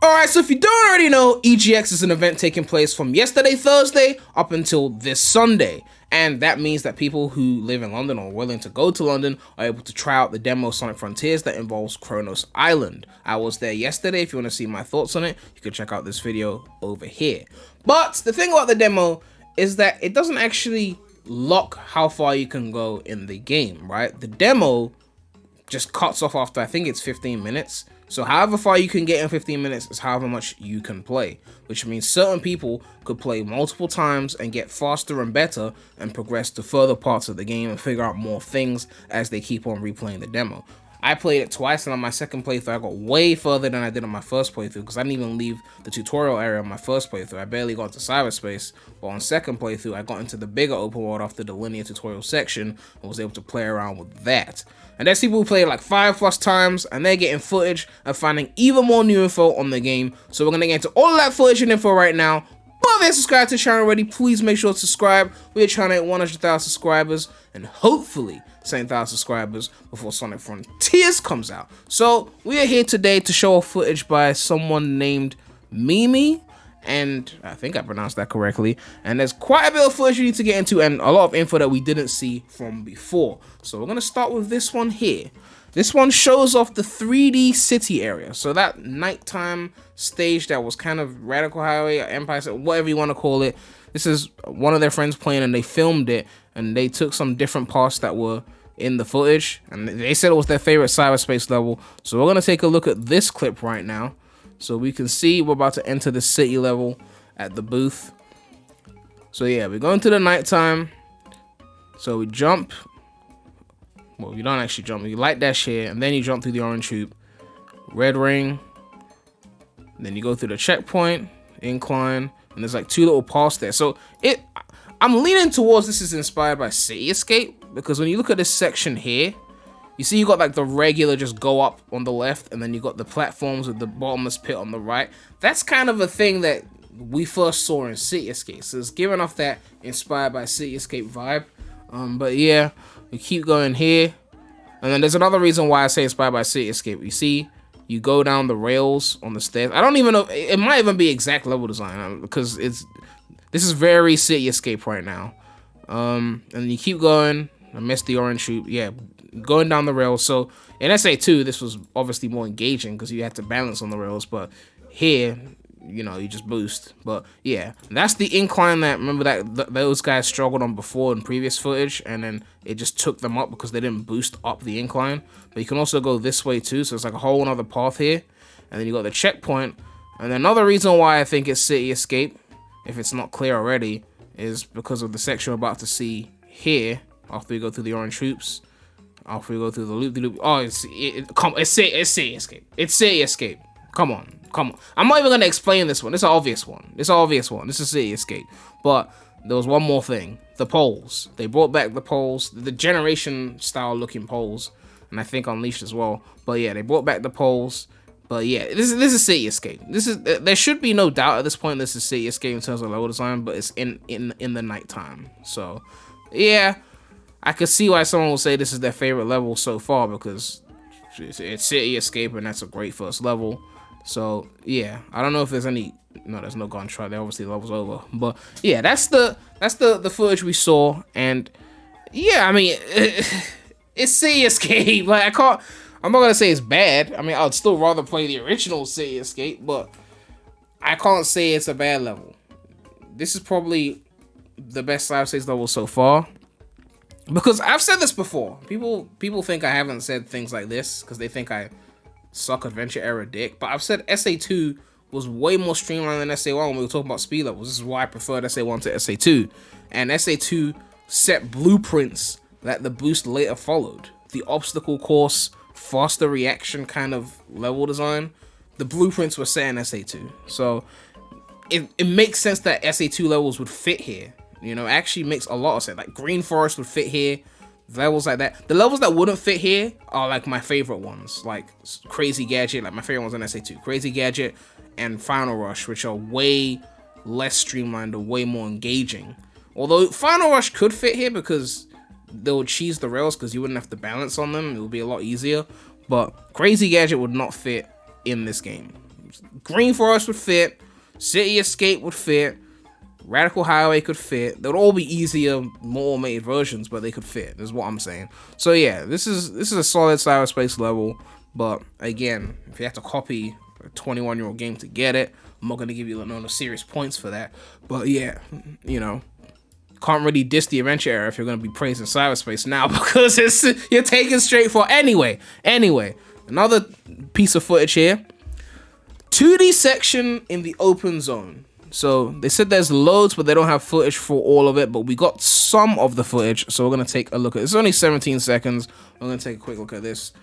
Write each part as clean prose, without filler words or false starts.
Alright, so if you don't already know, EGX is an event taking place from yesterday, Thursday, up until this Sunday. And that means that people who live in London or are willing to go to London are able to try out the demo Sonic Frontiers that involves Kronos Island. I was there yesterday. If you want to see my thoughts on it, you can check out this video over here. But the thing about the demo is that it doesn't actually lock how far you can go in the game, right? The demo just cuts off after, I think it's 15 minutes. So however far you can get in 15 minutes is however much you can play, which means certain people could play multiple times and get faster and better and progress to further parts of the game and figure out more things as they keep on replaying the demo. I played it twice, and on my second playthrough I got way further than I did on my first playthrough because I didn't even leave the tutorial area on my first playthrough. I barely got to cyberspace, but on second playthrough I got into the bigger open world after the linear tutorial section and was able to play around with that. And there's people who play like 5+ times and they're getting footage and finding even more new info on the game. So we're going to get into all of that footage and info right now. But if you're subscribed to the channel already, please make sure to subscribe. We're trying to hit 100,000 subscribers and hopefully 7,000 subscribers before Sonic Frontiers comes out. So we are here today to show off footage by someone named Premy, and I think I pronounced that correctly. And there's quite a bit of footage you need to get into and a lot of info that we didn't see from before. So we're going to start with this one here. This one shows off the 3D city area. So that nighttime stage that was kind of Radical Highway, or Empire, whatever you want to call it. This is one of their friends playing and they filmed it and they took some different parts that were in the footage and they said it was their favorite cyberspace level. So we're going to take a look at this clip right now. So we can see we're about to enter the city level at the booth. So yeah, we're going to the nighttime. So we jump. Well, you don't actually jump. You light dash here, and then you jump through the orange hoop. Red ring. Then you go through the checkpoint, incline, and there's like 2 little paths there. So I'm leaning towards this is inspired by City Escape, because when you look at this section here, you see you got like the regular just go up on the left, and then you got the platforms with the bottomless pit on the right. That's kind of a thing that we first saw in City Escape. So it's giving off that inspired by City Escape vibe. But yeah, we keep going here. And then there's another reason why I say inspired by City Escape. You see, you go down the rails on the stairs. I don't even know, it might even be exact level design because this is very City Escape right now. And you keep going. I missed the orange hoop. Yeah, going down the rails. So in SA2, this was obviously more engaging because you had to balance on the rails. But here, you know, you just boost. But yeah, that's the incline that, remember that those guys struggled on before in previous footage, and then it just took them up because they didn't boost up the incline. But you can also go this way too, so it's like a whole other path here. And then you got the checkpoint. And another reason why I think it's City Escape, if it's not clear already, is because of the section we're about to see here. After we go through the orange hoops, after we go through the loop-de-loop. Oh, it's City Escape. It's City Escape. Come on. I'm not even gonna explain this one. It's an obvious one. This is City Escape. But there was one more thing. The poles. They brought back the poles, the generation style looking poles, and I think Unleashed as well. But yeah, they brought back the poles. But yeah, this is City Escape. There should be no doubt at this point this is City Escape in terms of level design, but it's in the nighttime. So yeah, I could see why someone will say this is their favorite level so far because it's City Escape and that's a great first level. So yeah, I don't know if there's any. No, there's no gun shot. Obviously the level's over. But yeah, that's the footage we saw, and yeah, I mean it's City Escape. Like I'm not gonna say it's bad. I mean, I'd still rather play the original City Escape, but I can't say it's a bad level. This is probably the best cyberspace level so far. Because I've said this before. People think I haven't said things like this because they think I suck adventure era dick. But I've said SA2 was way more streamlined than SA1 when we were talking about speed levels. This is why I preferred SA1 to SA2. And SA2 set blueprints that the boost later followed. The obstacle course, faster reaction kind of level design. The blueprints were set in SA2. So it makes sense that SA2 levels would fit here. You know, actually makes a lot of sense. Like Green Forest would fit here, levels like that. The levels that wouldn't fit here are like my favorite ones, like Crazy Gadget, like my favorite ones in SA2. Crazy Gadget and Final Rush, which are way less streamlined or way more engaging. Although Final Rush could fit here because they would cheese the rails because you wouldn't have to balance on them. It would be a lot easier. But Crazy Gadget would not fit in this game. Green Forest would fit, City Escape would fit, Radical Highway could fit. They'd all be easier, more automated versions, but they could fit, is what I'm saying. So yeah, this is a solid cyberspace level, but again, if you have to copy a 21-year-old game to get it, I'm not going to give you no serious points for that. But yeah, you know, can't really diss the adventure era if you're going to be praising cyberspace now, because you're taken straight for. Anyway, another piece of footage here. 2D section in the open zone. So they said there's loads, but they don't have footage for all of it, but we got some of the footage, so we're going to take a look at it. It's only 17 seconds. I'm going to take a quick look at this.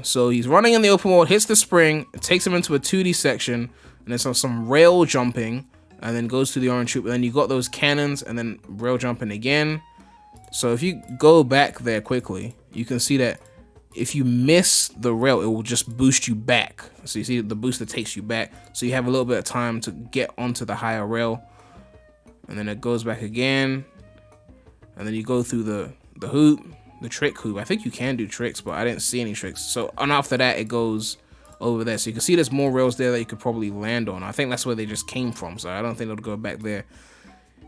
So he's running in the open world, hits the spring, it takes him into a 2D section, and there's some rail jumping, and then goes to the orange hoop, and then you got those cannons, and then rail jumping again. So if you go back there quickly, you can see that if you miss the rail, it will just boost you back. So you see the booster takes you back, so you have a little bit of time to get onto the higher rail, and then it goes back again, and then you go through the hoop, the trick hoop. I think you can do tricks, but I didn't see any tricks. So, and after that, it goes over there. So you can see there's more rails there that you could probably land on. I think that's where they just came from, so I don't think they'll go back there.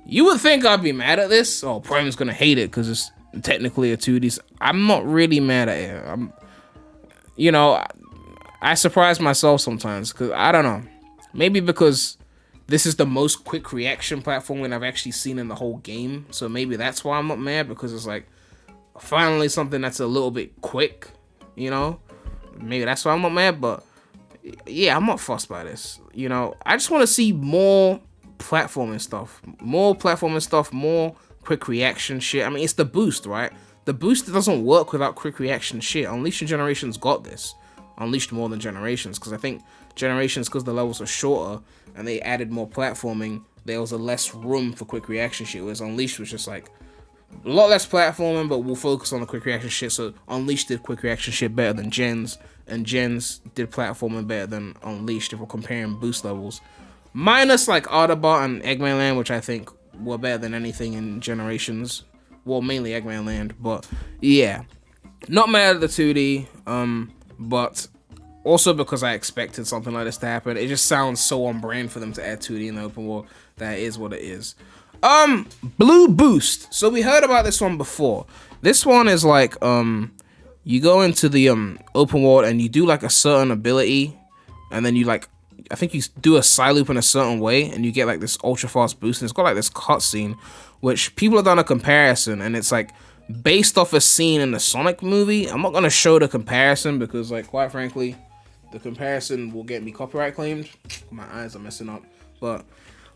You would think I'd be mad at this. Oh, Premy's gonna hate it because it's technically a 2D. I'm not really mad at it. You know, I surprise myself sometimes because I don't know. Maybe because this is the most quick reaction platform I've actually seen in the whole game. So maybe that's why I'm not mad, because it's like finally something that's a little bit quick, you know? Maybe that's why I'm not mad, but yeah, I'm not fussed by this. You know, I just want to see more platforming stuff, more quick reaction shit. I mean, it's the boost, right? The boost doesn't work without quick reaction shit. Unleashed Generations got this. Unleashed more than Generations, because I think Generations, because the levels are shorter and they added more platforming, there was a less room for quick reaction shit, whereas Unleashed was just like a lot less platforming, but we'll focus on the quick reaction shit. So Unleashed did quick reaction shit better than Gens, and Gens did platforming better than Unleashed if we're comparing boost levels. Minus like Autobot and Eggman Land, which I think were better than anything in Generations. Well, mainly Eggman Land, but yeah. Not mad at the 2D, but also because I expected something like this to happen. It just sounds so on brand for them to add 2D in the open world. That is what it is. Blue Boost. So we heard about this one before. This one is like, you go into the open world and you do like a certain ability, and then you like, I think you do a side loop in a certain way, and you get like this ultra fast boost, and it's got like this cutscene, which people have done a comparison, and it's like based off a scene in the Sonic movie. I'm not gonna show the comparison because, like, quite frankly, the comparison will get me copyright claimed. My eyes are messing up, but I'm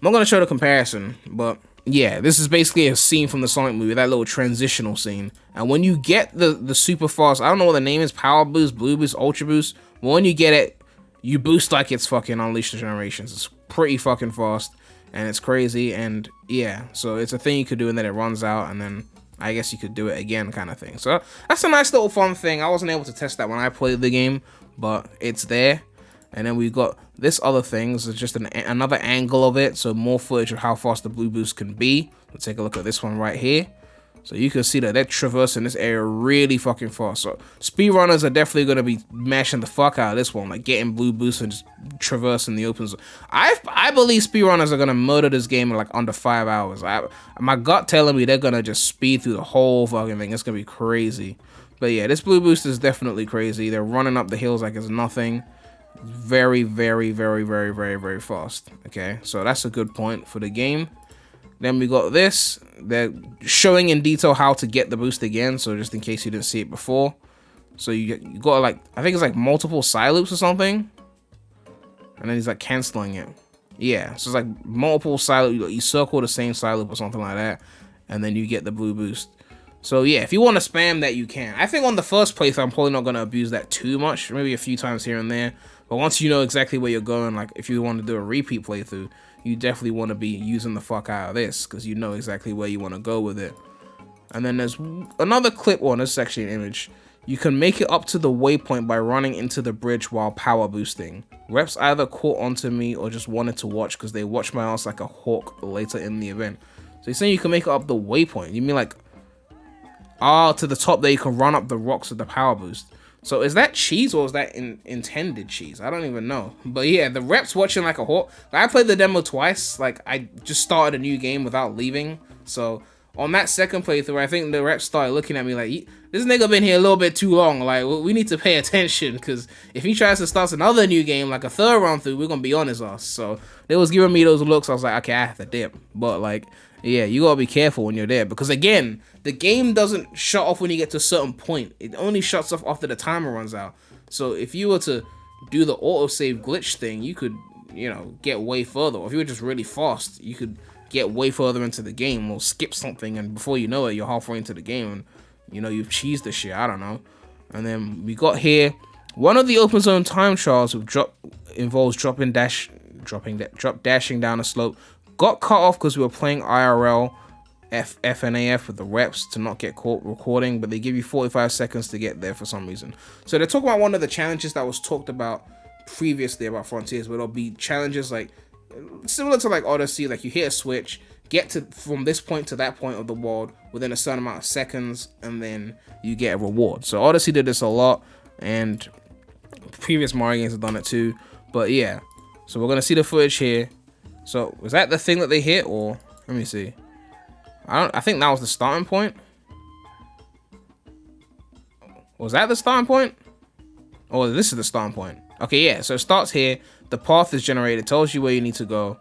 not gonna show the comparison. But yeah, this is basically a scene from the Sonic movie, that little transitional scene. And when you get the super fast, I don't know what the name is, Power Boost, Blue Boost, Ultra Boost, but when you get it, you boost like it's fucking Unleashed Generations. It's pretty fucking fast, and it's crazy, and yeah, so it's a thing you could do, and then it runs out, and then I guess you could do it again, kind of thing. So that's a nice little fun thing. I wasn't able to test that when I played the game, but it's there. And then we've got this other thing. This is just another angle of it, so more footage of how fast the Blue Boost can be. Let's take a look at this one right here. So you can see that they're traversing this area really fucking fast. So speedrunners are definitely going to be mashing the fuck out of this one, like getting Blue Boost and just traversing the open zone. I believe speedrunners are going to murder this game in like under 5 hours. My gut telling me they're going to just speed through the whole fucking thing. It's going to be crazy. But yeah, this Blue Boost is definitely crazy. They're running up the hills like it's nothing. Very, very, very, very, very, very fast. Okay, so that's a good point for the game. Then we got this. They're showing in detail how to get the boost again, so just in case you didn't see it before. So you got like, I think it's like multiple side loops or something, and then he's like canceling it. Yeah, so it's like multiple side loop. You circle the same side loop or something like that, and then you get the blue boost. So yeah, if you want to spam that, you can. I think on the first playthrough, I'm probably not going to abuse that too much. Maybe a few times here and there. But once you know exactly where you're going, like if you want to do a repeat playthrough, you definitely want to be using the fuck out of this, because you know exactly where you want to go with it. And then there's another clip, or this is actually an image. You can make it up to the waypoint by running into the bridge while power boosting. Reps either caught onto me or just wanted to watch because they watched my ass like a hawk later in the event. So you're saying you can make it up the waypoint. You mean like, to the top there you can run up the rocks with the power boost. So is that cheese or is that intended cheese? I don't even know. But yeah, the reps watching like a hawk. I played the demo twice. Like, I just started a new game without leaving. So on that second playthrough, I think the reps started looking at me like, this nigga been here a little bit too long. Like, we need to pay attention, because if he tries to start another new game, like a third run through, we're gonna be on his ass. So they was giving me those looks. I was like, okay, I have to dip. But like, yeah, you gotta be careful when you're there, because again, the game doesn't shut off when you get to a certain point. It only shuts off after the timer runs out. So if you were to do the autosave glitch thing, you could, you know, get way further. Or if you were just really fast, you could get way further into the game or skip something, and before you know it, you're halfway into the game and, you know, you've cheesed the shit. I don't know. And then we got here, one of the open zone time trials with involves drop dashing down a slope. Got cut off because we were playing IRL FNAF with the reps to not get caught recording, but they give you 45 seconds to get there for some reason. So they're talking about one of the challenges that was talked about previously about Frontiers, where there'll be challenges like similar to like Odyssey, like you hit a switch, get to from this point to that point of the world within a certain amount of seconds, and then you get a reward. So Odyssey did this a lot, and previous Mario games have done it too. But yeah, so we're gonna see the footage here. So was that the thing that they hit, or let me see? I think that was the starting point. Was that the starting point? Oh, this is the starting point. Okay, yeah. So it starts here. The path is generated. Tells you where you need to go.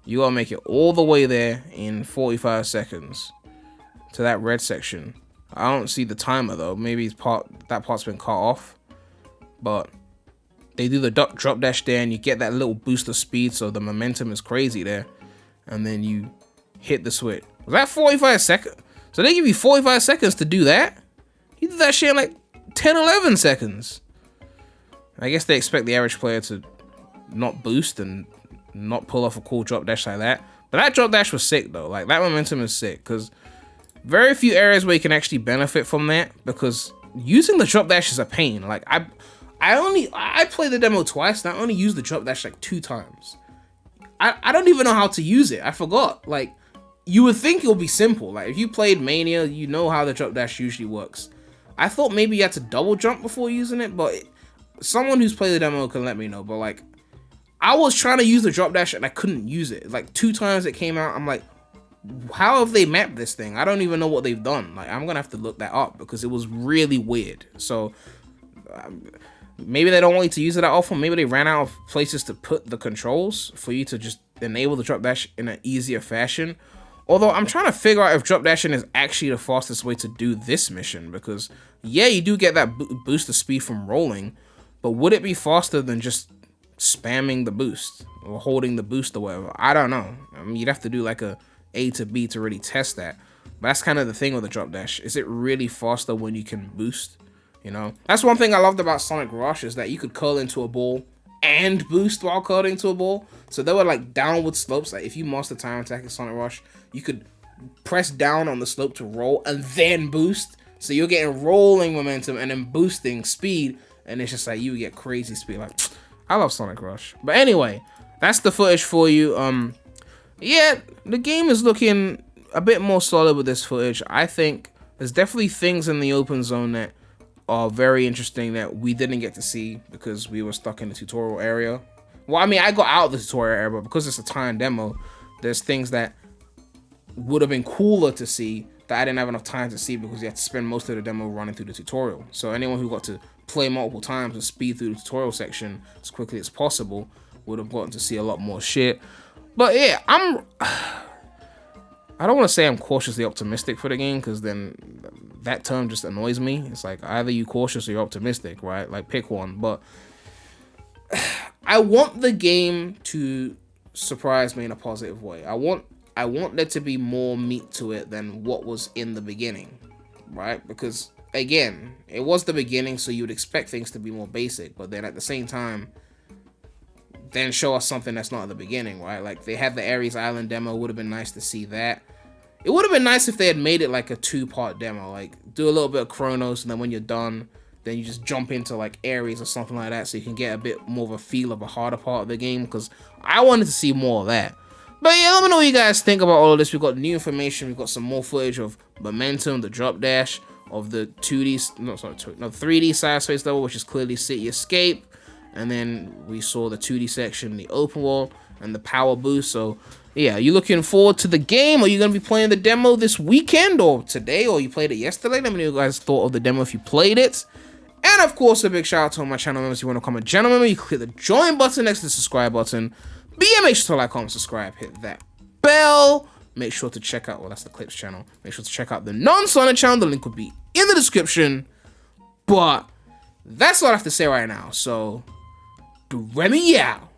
You gotta make it all the way there in 45 seconds to that red section. I don't see the timer though. Maybe that part's been cut off. But they do the drop dash there, and you get that little boost of speed. So the momentum is crazy there, and then you hit the switch. Was that 45 seconds? So they give you 45 seconds to do that? He did that shit in like 10, 11 seconds. I guess they expect the average player to not boost and not pull off a cool drop dash like that. But that drop dash was sick though. Like, that momentum is sick, because very few areas where you can actually benefit from that, because using the drop dash is a pain. Like, I played the demo twice, and I only used the drop dash like 2 times. I don't even know how to use it. I forgot. Like, you would think it would be simple. Like, if you played Mania, you know how the drop dash usually works. I thought maybe you had to double jump before using it, but someone who's played the demo can let me know. But like, I was trying to use the drop dash and I couldn't use it. Like, 2 times it came out. I'm like, how have they mapped this thing? I don't even know what they've done. Like, I'm gonna have to look that up, because it was really weird. So maybe they don't want you to use it that often. Maybe they ran out of places to put the controls for you to just enable the drop dash in an easier fashion. Although I'm trying to figure out if drop dashing is actually the fastest way to do this mission, because yeah, you do get that boost of speed from rolling, but would it be faster than just spamming the boost or holding the boost or whatever? I don't know. I mean, you'd have to do like A to B to really test that. But that's kind of the thing with the drop dash. Is it really faster when you can boost? You know, that's one thing I loved about Sonic Rush, is that you could curl into a ball and boost while curling into a ball. So there were like downward slopes. Like, if you master time attack in Sonic Rush, you could press down on the slope to roll and then boost. So you're getting rolling momentum and then boosting speed, and it's just like you get crazy speed. Like, I love Sonic Rush. But anyway, that's the footage for you. Yeah, the game is looking a bit more solid with this footage. I think there's definitely things in the open zone that are very interesting that we didn't get to see because we were stuck in the tutorial area. Well, I mean, I got out of the tutorial area, but because it's a timed demo, there's things that would have been cooler to see that I didn't have enough time to see, because you had to spend most of the demo running through the tutorial. So anyone who got to play multiple times and speed through the tutorial section as quickly as possible would have gotten to see a lot more shit. But yeah, I don't want to say I'm cautiously optimistic for the game, because then that term just annoys me. It's like, either you cautious or you're optimistic, right? Like, pick one. But I want the game to surprise me in a positive way. I want there to be more meat to it than what was in the beginning, right? Because again, it was the beginning, so you would expect things to be more basic, but then at the same time, then show us something that's not at the beginning, right? Like, they had the Ares Island demo. Would have been nice to see that. It would have been nice if they had made it like a 2-part demo, like do a little bit of Chronos, and then when you're done, then you just jump into like Ares or something like that, so you can get a bit more of a feel of a harder part of the game, because I wanted to see more of that. But yeah, let me know what you guys think about all of this. We've got new information. We've got some more footage of momentum, the drop dash, of the 3D side space level, which is clearly City Escape. And then we saw the 2D section, the open world, and the power boost. So yeah, are you looking forward to the game? Are you going to be playing the demo this weekend or today, or you played it yesterday? Let me know what you guys thought of the demo if you played it. And of course, a big shout out to all my channel members. If you want to become a channel member, you click the join button next to the subscribe button. But yeah, make sure to like, comment, subscribe, hit that bell. Make sure to check out, well, that's the Clips channel. Make sure to check out the non-Sonic channel. The link will be in the description. But that's all I have to say right now. So, Premy out.